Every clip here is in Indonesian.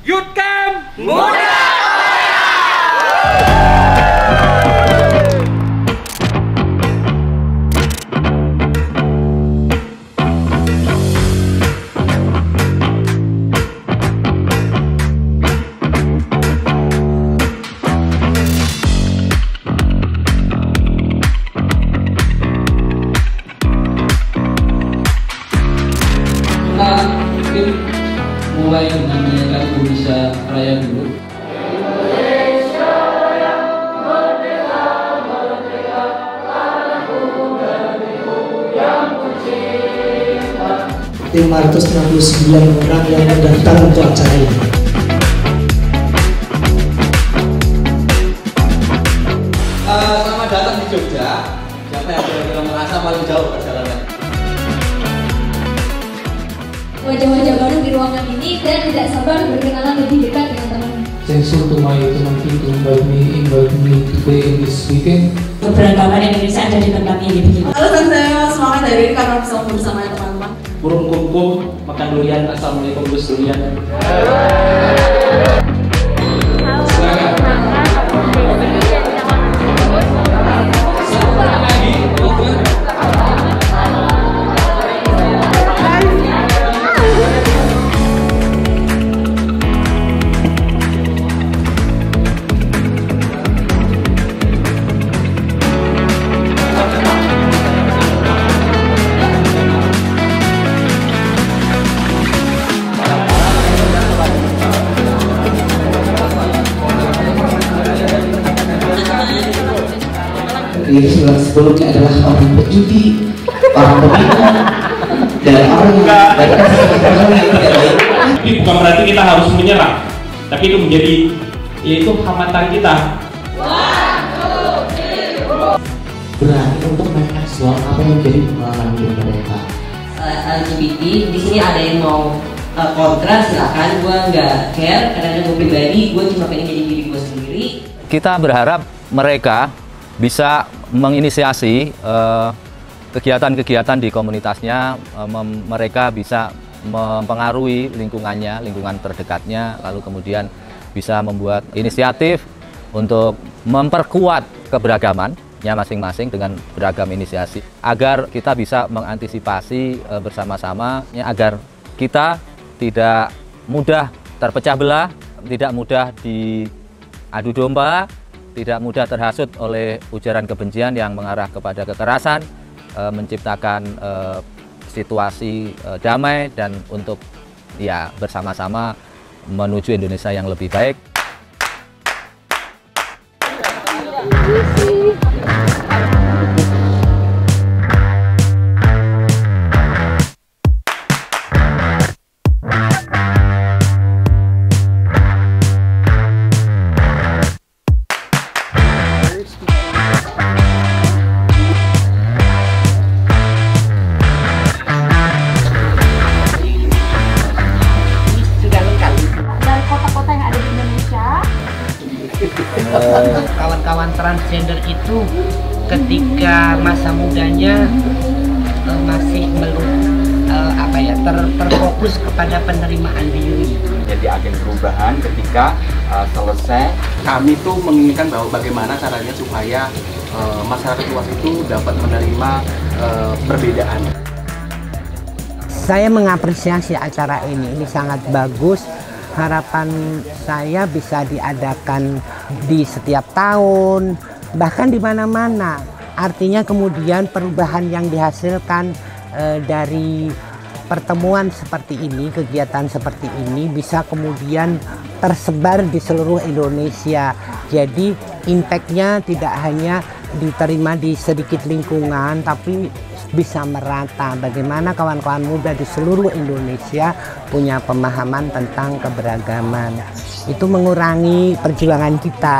Youth Camp Muda! Mungkin mulai dengan menyanyikan Indonesia Raya dulu. Indonesia yang merdeka, merdeka, tanahku negeriku yang kucinta. 569 orang yang mendaftar untuk acara ini. Selamat datang di Jogja. Siapa yang kira-kira merasa paling jauh perjalanan? Wajah-wajah baru di ruangan ini dan tidak sabar berkenalan lebih dekat dengan teman. Thanks to my team to invite me today in this weekend. Keberagaman Indonesia ada di tempat ini. Halo, saya semangat dari karena bisa bersama teman-teman. Burung kumpul, makan durian. Assalamualaikum Gus Durian. Jadi sebelumnya adalah orang berjudi, orang peminum, dan orang yang tidak baik. Ini bukan berarti kita harus menyerah, tapi itu menjadi yaitu hambatan kita. Berani untuk mengeksplor apa yang menjadi pengalaman hidup mereka. LGBT di sini ada yang mau kontra, silakan. Gue nggak care karena gue pribadi, gue cuma pengen jadi diri gue sendiri. Kita berharap mereka bisa menginisiasi kegiatan-kegiatan di komunitasnya, mereka bisa mempengaruhi lingkungannya, lingkungan terdekatnya, lalu kemudian bisa membuat inisiatif untuk memperkuat keberagamannya masing-masing dengan beragam inisiasi, agar kita bisa mengantisipasi bersama-sama, agar kita tidak mudah terpecah belah, tidak mudah diadu domba, tidak mudah terhasut oleh ujaran kebencian yang mengarah kepada kekerasan, menciptakan situasi damai dan untuk ya bersama-sama menuju Indonesia yang lebih baik. Kawan-kawan transgender itu ketika masa mudanya masih terfokus kepada penerimaan diri. Menjadi agen perubahan ketika selesai, kami tuh menginginkan bahwa bagaimana caranya supaya masyarakat luas itu dapat menerima perbedaan. Saya mengapresiasi acara ini sangat bagus. Harapan saya bisa diadakan di setiap tahun, bahkan di mana-mana. Artinya kemudian perubahan yang dihasilkan dari pertemuan seperti ini, kegiatan seperti ini bisa kemudian tersebar di seluruh Indonesia. Jadi impact-nya tidak hanya diterima di sedikit lingkungan, tapi bisa merata. Bagaimana kawan-kawan muda di seluruh Indonesia punya pemahaman tentang keberagaman. Itu mengurangi perjuangan kita.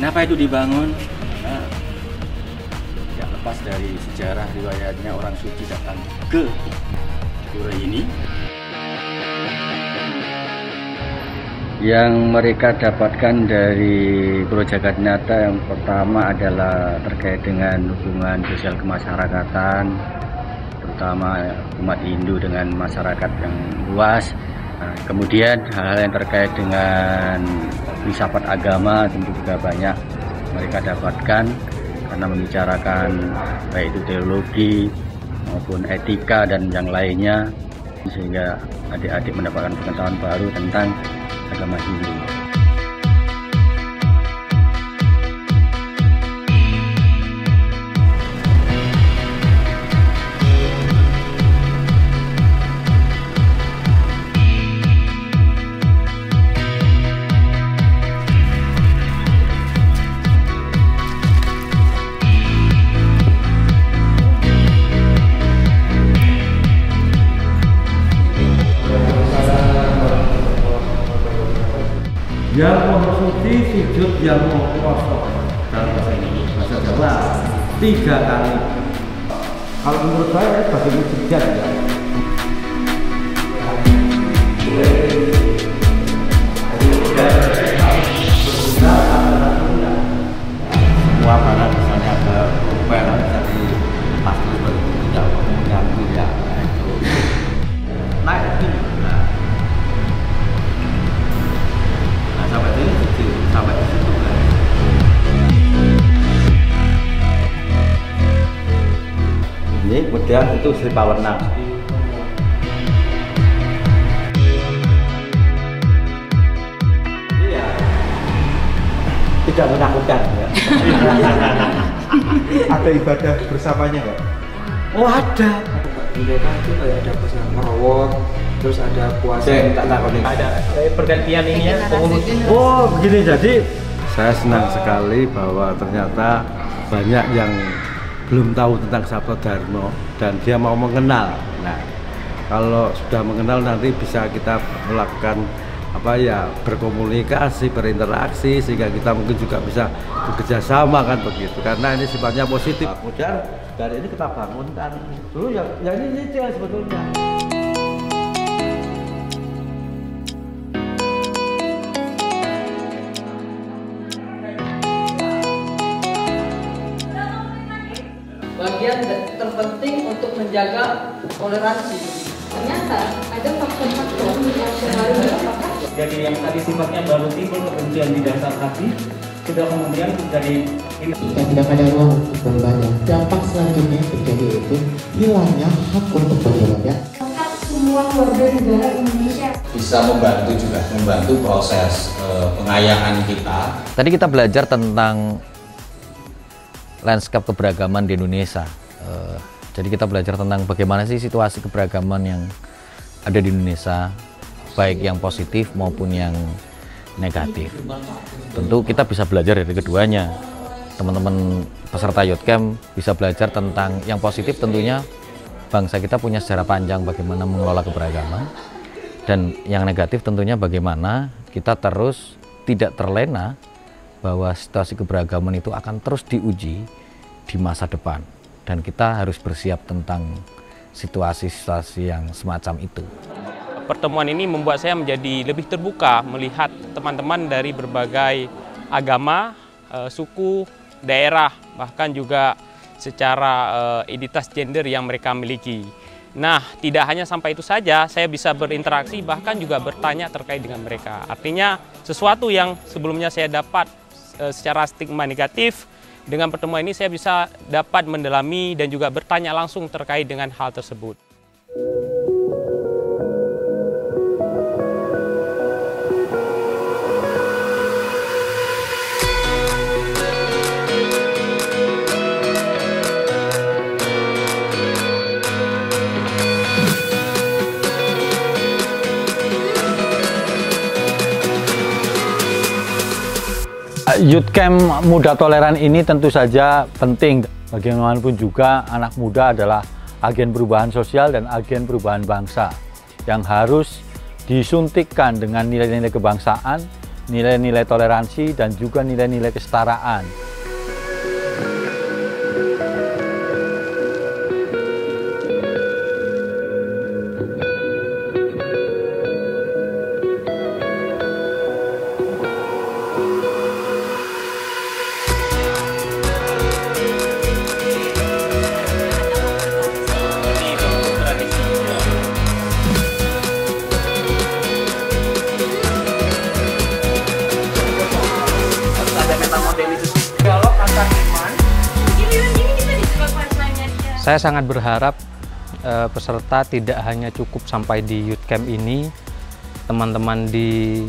Kenapa itu dibangun? Nah, tidak lepas dari sejarah riwayatnya orang suci datang ke pura ini. Yang mereka dapatkan dari Pura Jagatnyata yang pertama adalah terkait dengan hubungan sosial kemasyarakatan, terutama umat Hindu dengan masyarakat yang luas. Nah, kemudian hal-hal yang terkait dengan filsafat agama tentu juga banyak mereka dapatkan karena membicarakan baik itu teologi maupun etika dan yang lainnya, sehingga adik-adik mendapatkan pengetahuan baru tentang agama Hindu. Yang mohon suci sujud yang mohon kosong dalam bahasa Jawa 3 kali. Kalau menurut saya bagi mujizat ya. Semua barang misalnya ke kupel dari pasti tidak mengganggu ya itu naik ini. Sampai di situ kan. Ini kemudian itu Sri Pawenang. Iya. Tidak menakutkan ya. Ada ibadah bersamanya nggak? Oh ada. Mereka itu kayak ada pesan merawat, terus ada puasa. Tak takut nih. Ada pergantian ini ya. Oh begini, jadi saya senang sekali bahwa ternyata banyak yang belum tahu tentang Sabto Dharma dan dia mau mengenal. Nah, kalau sudah mengenal nanti bisa kita melakukan apa ya, berkomunikasi, berinteraksi, sehingga kita mungkin juga bisa bekerja sama kan begitu, karena ini sifatnya positif. Kemudian dari ini kita bangunkan dulu yang ini dia sebetulnya. Bagian terpenting untuk menjaga toleransi. Ternyata ada faktor-faktor yang selalu merupakan. Jadi yang tadi sifatnya baru timbul kebencian di dasar hati, sudah kemudian dari ini. Jika tidak ada ruang untuk beribadah, dampak selanjutnya terjadi itu hilangnya hak untuk beribadah. Hak semua warga negara Indonesia. Bisa membantu proses pengayaan kita. Tadi kita belajar tentang lanskap keberagaman di Indonesia. Jadi kita belajar tentang bagaimana sih situasi keberagaman yang ada di Indonesia, baik yang positif maupun yang negatif. Tentu kita bisa belajar dari keduanya. Teman-teman peserta Youth Camp bisa belajar tentang yang positif, tentunya bangsa kita punya sejarah panjang bagaimana mengelola keberagaman, dan yang negatif tentunya bagaimana kita terus tidak terlena bahwa situasi keberagaman itu akan terus diuji di masa depan, dan kita harus bersiap tentang situasi-situasi yang semacam itu. Pertemuan ini membuat saya menjadi lebih terbuka melihat teman-teman dari berbagai agama, suku, daerah, bahkan juga secara identitas gender yang mereka miliki. Nah, tidak hanya sampai itu saja, saya bisa berinteraksi bahkan juga bertanya terkait dengan mereka. Artinya sesuatu yang sebelumnya saya dapat secara stigma negatif, dengan pertemuan ini saya bisa dapat mendalami dan juga bertanya langsung terkait dengan hal tersebut. Youth Camp Muda Toleran ini tentu saja penting. Bagaimanapun juga anak muda adalah agen perubahan sosial dan agen perubahan bangsa yang harus disuntikkan dengan nilai-nilai kebangsaan, nilai-nilai toleransi, dan juga nilai-nilai kesetaraan. Saya sangat berharap peserta tidak hanya cukup sampai di youth camp ini, teman-teman di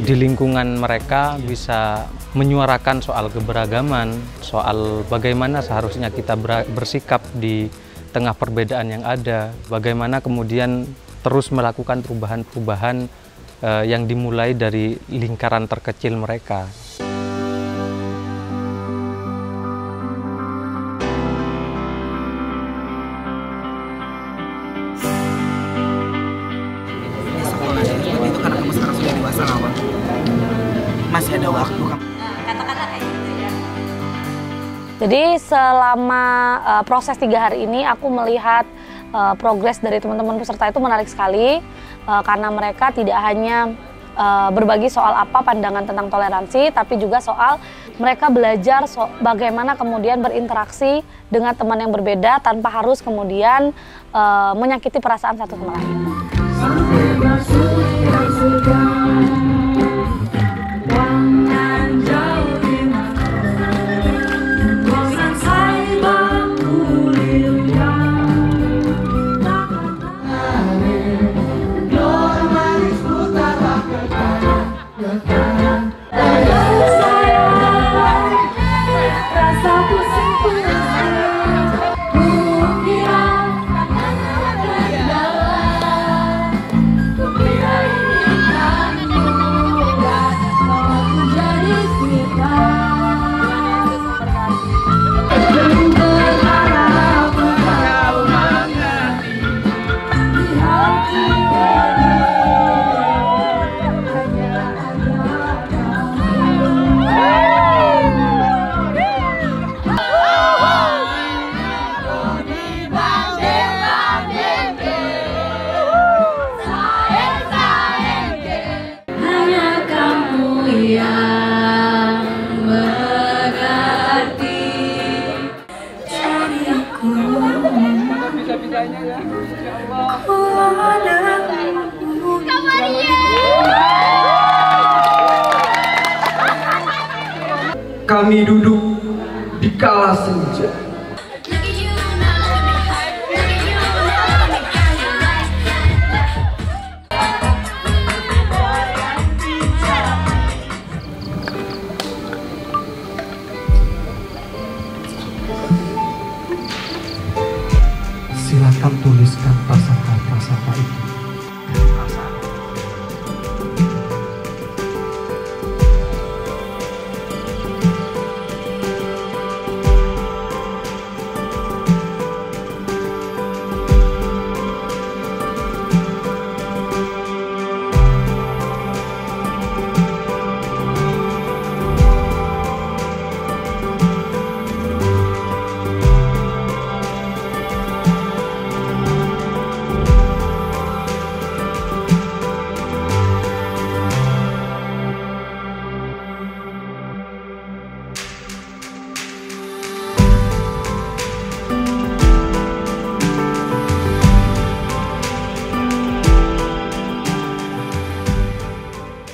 lingkungan mereka bisa menyuarakan soal keberagaman, soal bagaimana seharusnya kita bersikap di tengah perbedaan yang ada, bagaimana kemudian terus melakukan perubahan-perubahan yang dimulai dari lingkaran terkecil mereka. Masih ada waktu. Katakanlah kayak gitu ya. Jadi selama proses 3 hari ini aku melihat progres dari teman-teman peserta itu menarik sekali karena mereka tidak hanya berbagi soal apa pandangan tentang toleransi, tapi juga soal mereka belajar bagaimana kemudian berinteraksi dengan teman yang berbeda tanpa harus kemudian menyakiti perasaan satu sama lain. Kami duduk di kala senja. Silakan tuliskan prasangka itu.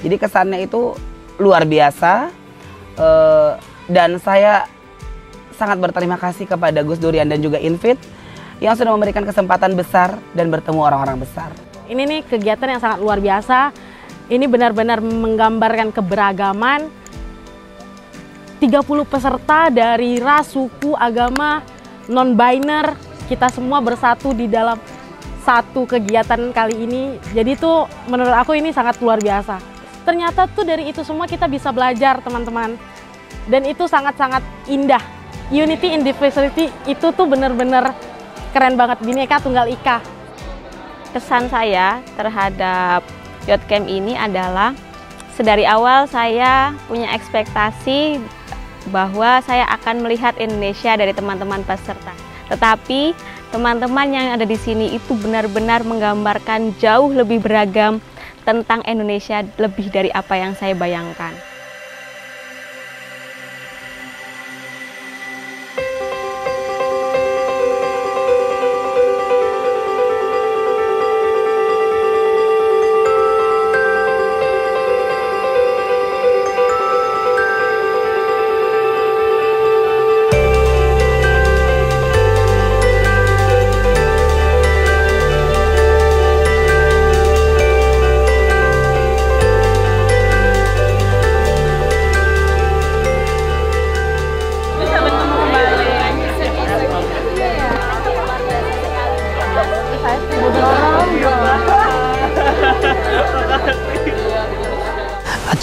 Jadi kesannya itu luar biasa dan saya sangat berterima kasih kepada Gus Durian dan juga Infit yang sudah memberikan kesempatan besar dan bertemu orang-orang besar. Ini nih kegiatan yang sangat luar biasa. Ini benar-benar menggambarkan keberagaman. 30 peserta dari ras, suku, agama, non-biner, kita semua bersatu di dalam satu kegiatan kali ini. Jadi itu menurut aku ini sangat luar biasa. Ternyata tuh dari itu semua kita bisa belajar teman-teman. dan itu sangat-sangat indah. Unity in Diversity itu tuh bener-bener keren banget, Bhinneka Tunggal Ika. Kesan saya terhadap Youth Camp ini adalah sedari awal saya punya ekspektasi bahwa saya akan melihat Indonesia dari teman-teman peserta. Tetapi teman-teman yang ada di sini itu benar-benar menggambarkan jauh lebih beragam tentang Indonesia lebih dari apa yang saya bayangkan.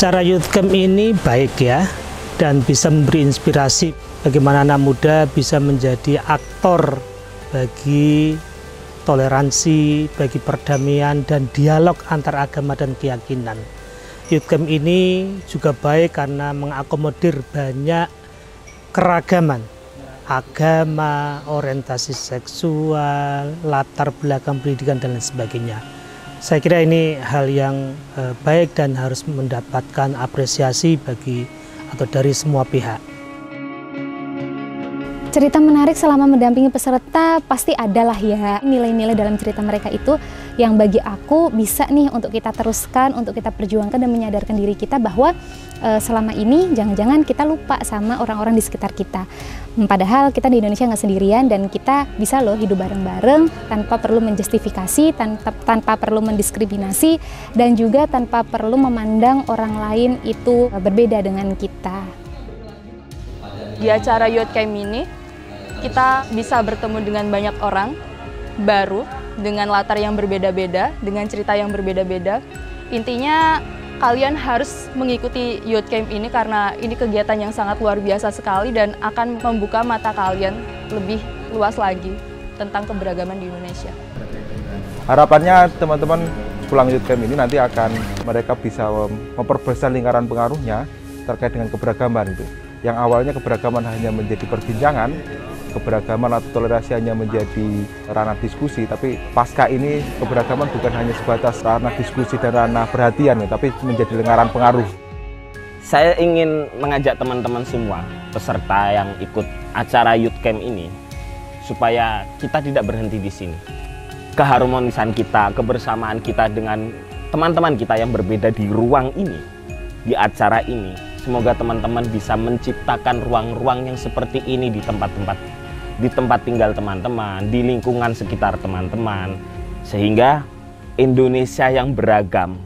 Acara Youth Camp ini baik ya, dan bisa memberi inspirasi bagaimana anak muda bisa menjadi aktor bagi toleransi, bagi perdamaian dan dialog antar agama dan keyakinan. Youth Camp ini juga baik karena mengakomodir banyak keragaman agama, orientasi seksual, latar belakang pendidikan dan lain sebagainya. Saya kira ini hal yang baik dan harus mendapatkan apresiasi dari semua pihak. Cerita menarik selama mendampingi peserta pasti adalah ya nilai-nilai dalam cerita mereka itu yang bagi aku bisa nih untuk kita teruskan, untuk kita perjuangkan dan menyadarkan diri kita bahwa selama ini jangan-jangan kita lupa sama orang-orang di sekitar kita. Padahal kita di Indonesia nggak sendirian dan kita bisa loh hidup bareng-bareng tanpa perlu menjustifikasi, tanpa perlu mendiskriminasi dan juga tanpa perlu memandang orang lain itu berbeda dengan kita. Di acara Youth Camp ini kita bisa bertemu dengan banyak orang baru dengan latar yang berbeda-beda, dengan cerita yang berbeda-beda. Intinya kalian harus mengikuti Youth Camp ini karena ini kegiatan yang sangat luar biasa sekali dan akan membuka mata kalian lebih luas lagi tentang keberagaman di Indonesia. Harapannya teman-teman pulang Youth Camp ini nanti akan mereka bisa memperbesar lingkaran pengaruhnya terkait dengan keberagaman itu. Yang awalnya keberagaman hanya menjadi perbincangan, keberagaman atau toleransi hanya menjadi ranah diskusi, tapi pasca ini keberagaman bukan hanya sebatas ranah diskusi dan ranah perhatian, tapi menjadi lingkaran pengaruh. Saya ingin mengajak teman-teman semua peserta yang ikut acara Youth Camp ini supaya kita tidak berhenti di sini. Keharmonisan kita, kebersamaan kita dengan teman-teman kita yang berbeda di ruang ini, di acara ini, semoga teman-teman bisa menciptakan ruang-ruang yang seperti ini di tempat tinggal teman-teman, di lingkungan sekitar teman-teman, sehingga Indonesia yang beragam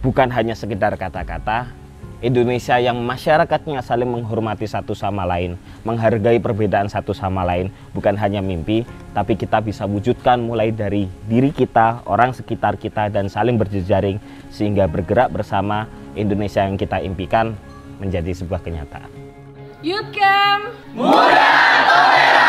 bukan hanya sekedar kata-kata, Indonesia yang masyarakatnya saling menghormati satu sama lain, menghargai perbedaan satu sama lain, bukan hanya mimpi, tapi kita bisa wujudkan mulai dari diri kita, orang sekitar kita, dan saling berjejaring sehingga bergerak bersama Indonesia yang kita impikan menjadi sebuah kenyataan. Youth Camp Muda Toleran.